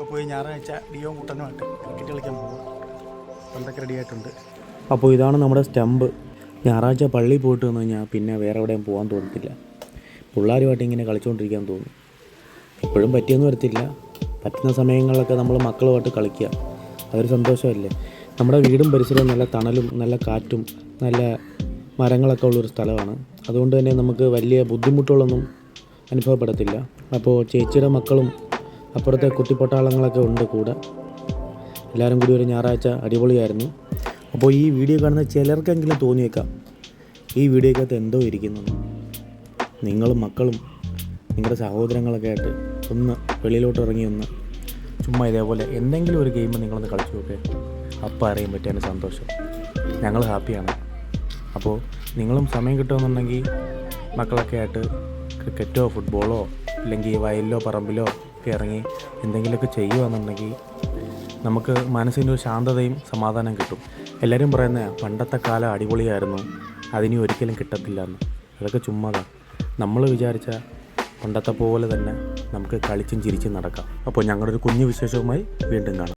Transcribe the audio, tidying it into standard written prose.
അപ്പോൾ ഈ ഞായറാഴ്ച ഡിയോയും കുട്ടനുമായിട്ട് ക്രിക്കറ്റ് കളിക്കാൻ പോകും. പന്തൊക്കെ റെഡി ആയിട്ടുണ്ട്. അപ്പോൾ ഇതാണ് നമ്മുടെ സ്റ്റമ്പ്. ഞായറാഴ്ച പള്ളിയിൽ പോയിട്ട് വന്നു കഴിഞ്ഞാൽ പിന്നെ വേറെ എവിടെയും പോകാൻ തോന്നത്തില്ല. പിള്ളേരുമായിട്ട് ഇങ്ങനെ കളിച്ചുകൊണ്ടിരിക്കാൻ തോന്നും. എപ്പോഴും പറ്റിയെന്ന് വരത്തില്ല. പറ്റുന്ന സമയങ്ങളിലൊക്കെ നമ്മൾ മക്കളുമായിട്ട് കളിക്കുക, അതൊരു സന്തോഷമല്ലേ. നമ്മുടെ വീടും പരിസരവും നല്ല തണലും നല്ല കാറ്റും നല്ല മരങ്ങളൊക്കെ ഉള്ളൊരു സ്ഥലമാണ്. അതുകൊണ്ട് തന്നെ നമുക്ക് വലിയ ബുദ്ധിമുട്ടുകളൊന്നും അനുഭവപ്പെടത്തില്ല. അപ്പോൾ ചേച്ചിയുടെ മക്കളും അപ്പുറത്തെ കുട്ടിപ്പട്ടാളങ്ങളൊക്കെ ഉണ്ട് കൂടെ. എല്ലാവരും കൂടി ഒരു ഞായറാഴ്ച അടിപൊളിയായിരുന്നു. അപ്പോൾ ഈ വീഡിയോ കാണുന്ന ചിലർക്കെങ്കിലും തോന്നിയേക്കാം ഈ വീഡിയോക്കകത്ത് എന്തോ ഇരിക്കുന്നു. നിങ്ങളും മക്കളും നിങ്ങളുടെ സഹോദരങ്ങളൊക്കെ ആയിട്ട് ഒന്ന് വെളിയിലോട്ട് ഇറങ്ങി ഒന്ന് ചുമ്മാ ഇതേപോലെ എന്തെങ്കിലും ഒരു ഗെയിം നിങ്ങളൊന്ന് കളിച്ചു നോക്കേ. അപ്പം അറിയാൻ പറ്റിയ സന്തോഷം. ഞങ്ങൾ ഹാപ്പിയാണ്. അപ്പോൾ നിങ്ങളും സമയം കിട്ടുമെന്നുണ്ടെങ്കിൽ മക്കളൊക്കെ ആയിട്ട് ക്രിക്കറ്റോ ഫുട്ബോളോ ഇല്ലെങ്കിൽ വയലിലോ പറമ്പിലോ ഒക്കെ ഇറങ്ങി എന്തെങ്കിലുമൊക്കെ ചെയ്യുകയെന്നുണ്ടെങ്കിൽ നമുക്ക് മനസ്സിനൊരു ശാന്തതയും സമാധാനം കിട്ടും. എല്ലാവരും പറയുന്നത് പണ്ടത്തെ കാലം അടിപൊളിയായിരുന്നു, അതിനി ഒരിക്കലും കിട്ടത്തില്ല എന്ന്. അതൊക്കെ ചുമ്മാതാണ്. നമ്മൾ വിചാരിച്ച പണ്ടത്തെ പോലെ തന്നെ നമുക്ക് കളിച്ചും ചിരിച്ചും നടക്കാം. അപ്പോൾ ഞങ്ങളുടെ ഒരു കുഞ്ഞു വിശേഷവുമായി വീണ്ടും കാണാം.